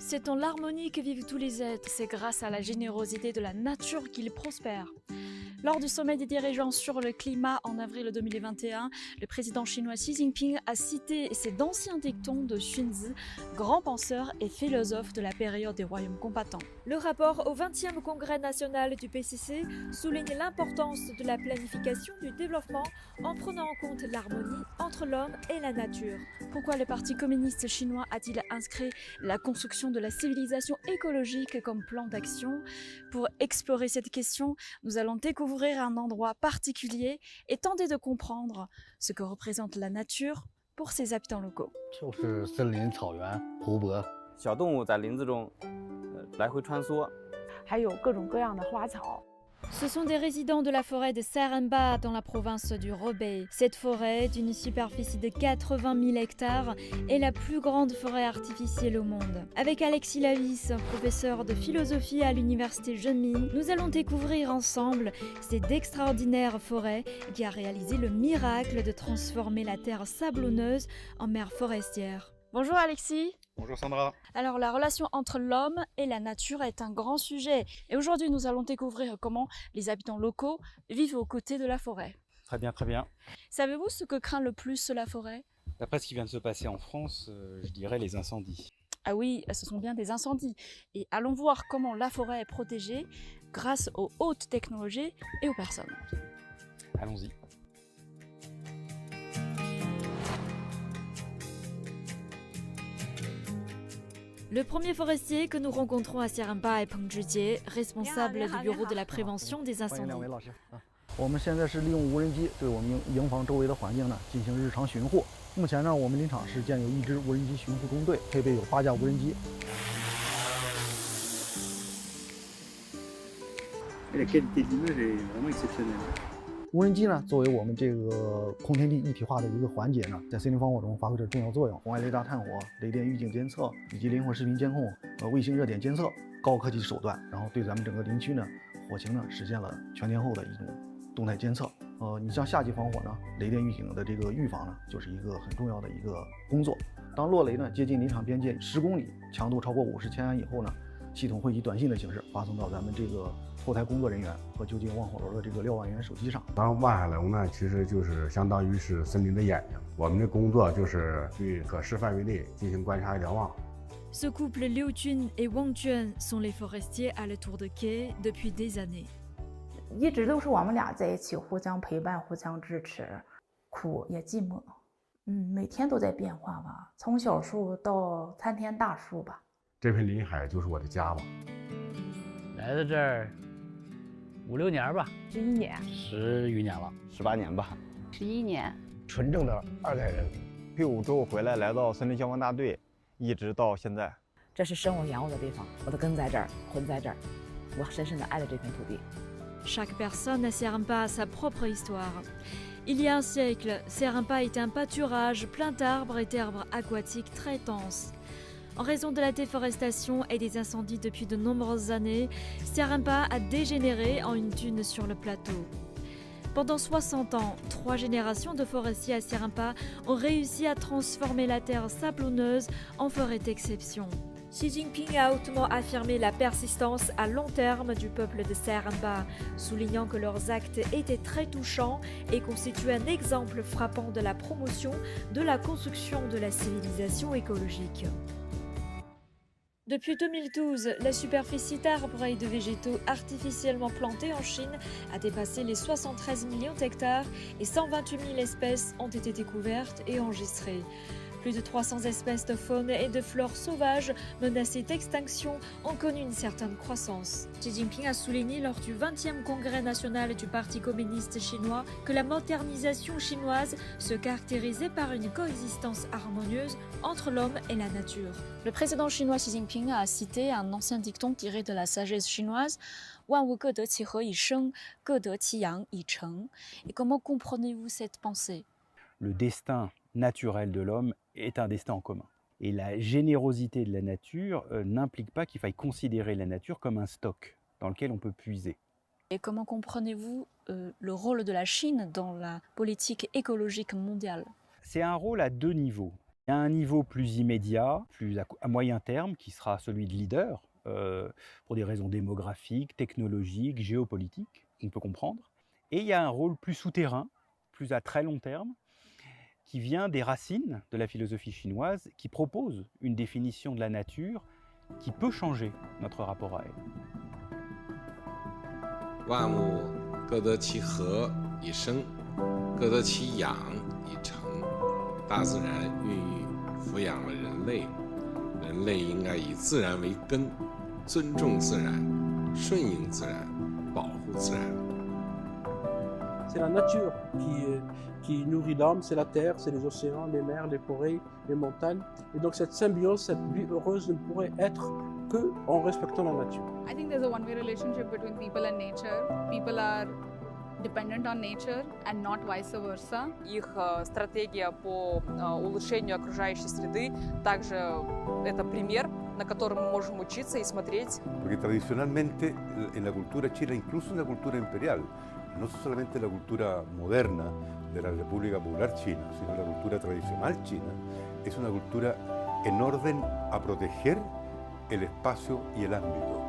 c'est dans l'harmonie que vivent tous les êtres. C'est grâce à la générosité de la nature qu'ils prospèrent. Lors du sommet des dirigeants sur le climat en avril 2021, le président chinois Xi Jinping a cité ces anciens dictons de Xunzi, grand penseur et philosophe de la période des royaumes combattants. Le rapport au 20e congrès national du PCC souligne l'importance de la planification du développement en prenant en compte l'harmonie entre l'homme et la nature. Pourquoi le Parti communiste chinois a-t-il inscrit la construction de la civilisation écologique comme plan d'action? Pour explorer cette question, nous allons découvrir un endroit particulier et tenter de comprendre ce que représente la nature pour ses habitants locaux. 就是森林、草原、湖泊。小动物在林子中来回穿梭，还有各种各样的花草。 Ce sont des résidents de la forêt de Seremba dans la province du Hebei. Cette forêt, d'une superficie de 80 000 hectares, est la plus grande forêt artificielle au monde. Avec Alexis Lavis, professeur de philosophie à l'université Zhenmin, nous allons découvrir ensemble cette extraordinaire forêt qui a réalisé le miracle de transformer la terre sablonneuse en mer forestière. Bonjour Alexis. Bonjour Sandra. Alors la relation entre l'homme et la nature est un grand sujet et aujourd'hui nous allons découvrir comment les habitants locaux vivent aux côtés de la forêt. Très bien, très bien. Savez-vous ce que craint le plus la forêt? D'après ce qui vient de se passer en France, je dirais les incendies. Ah oui, ce sont bien des incendies. Et allons voir comment la forêt est protégée grâce aux hautes technologies et aux personnes. Allons-y. Le premier forestier que nous rencontrons à Seremba est Peng Zhijie, responsable du bureau de la prévention des 欢迎两位 incendies. 老师啊！我们现在是利用无人机对我们营房周围的环境呢进行日常巡护。目前呢，我们林场是建有1支无人机巡护中队，配备有8架无人机。La qualité d'image est vraiment exceptionnelle. 无人机呢，作为我们这个空天地一体化的一个环节呢，在森林防火中发挥着重要作用。红外雷达探火、雷电预警监测以及灵活视频监控、卫星热点监测高科技手段，然后对咱们整个林区呢火情呢实现了全天候的一种动态监测。你像夏季防火呢，雷电预警的这个预防呢，就是一个很重要的一个工作。当落雷呢接近林场边界10公里，强度超过50千安以后呢，系统会以短信的形式发送到咱们这个后台工作人员和就近望火楼的这个瞭望员手机上。当望海楼呢，其实就是相当于是森林的眼睛。我们的工作就是对可视范围内进行观察瞭望。 Ce couple Liu Jun et Wang Juan sont les forestiers à la tour de quai depuis des années. 一直都是我们俩在一起，互相陪伴，互相支持，苦也寂寞。每天都在变化吧，从小树到参天大树吧。这片林海就是我的家吧。来到这儿5、6年吧11年，10余年了18年吧。 ，11年。纯正的2代人。退伍之后回来，来到森林消防大队，一直到现在。这是生我养我的地方，我的根在这儿，魂在这儿，我深深地爱着这片土地。 Chaque personne à Seremba a sa propre histoire. Il y a un siècle, Seremba était un pâturage plein d'arbres et d'herbes aquatiques très denses. En raison de la déforestation et des incendies depuis de nombreuses années, Seremba a dégénéré en une dune sur le plateau. Pendant 60 ans, 3 générations de forestiers à Seremba ont réussi à transformer la terre sablonneuse en forêt d'exception. Xi Jinping a hautement affirmé la persistance à long terme du peuple de Seremba, soulignant que leurs actes étaient très touchants et constituaient un exemple frappant de la promotion de la construction de la civilisation écologique. Depuis 2012, la superficie d'arbres et de végétaux artificiellement plantés en Chine a dépassé les 73 millions d'hectares et 128 000 espèces ont été découvertes et enregistrées. Plus de 300 espèces de faune et de flore sauvages menacées d'extinction ont connu une certaine croissance. Xi Jinping a souligné lors du 20e congrès national du Parti communiste chinois que la modernisation chinoise se caractérisait par une coexistence harmonieuse entre l'homme et la nature. Le président chinois Xi Jinping a cité un ancien dicton tiré de la sagesse chinoise « Wan wu ge de qi he yi sheng, ge de qi yang yi cheng ». Et comment comprenez-vous cette pensée? Le destin naturel de l'homme est un destin en commun. Et la générosité de la nature n'implique pas qu'il faille considérer la nature comme un stock dans lequel on peut puiser. Et comment comprenez-vous le rôle de la Chine dans la politique écologique mondiale? C'est un rôle à 2 niveaux. Il y a un niveau plus immédiat, plus à moyen terme, qui sera celui de leader, pour des raisons démographiques, technologiques, géopolitiques, on peut comprendre. Et il y a un rôle plus souterrain, plus à très long terme, qui vient des racines de la philosophie chinoise, qui propose une définition de la nature qui peut changer notre rapport à elle. 万物各得其和以生，各得其养以成。大自然孕育抚养了人类，人类应该以自然为根，尊重自然，顺应自然，保护自然。 C'est la nature qui nourrit l'homme, c'est la terre, c'est les océans, les mers, les forêts, les montagnes. Et donc cette symbiose, cette vie heureuse ne pourrait être que en respectant la nature. I think there's a one-way relationship between people and nature. People are dependent on nature and not vice versa. Их стратегия по улучшению окружающей среды также это пример, на котором мы можем учиться y смотреть. Porque tradicionalmente en la cultura china, incluso en la cultura imperial, no solamente la cultura moderna de la República Popular China, sino la cultura tradicional china, es una cultura en orden a proteger el espacio y el ámbito.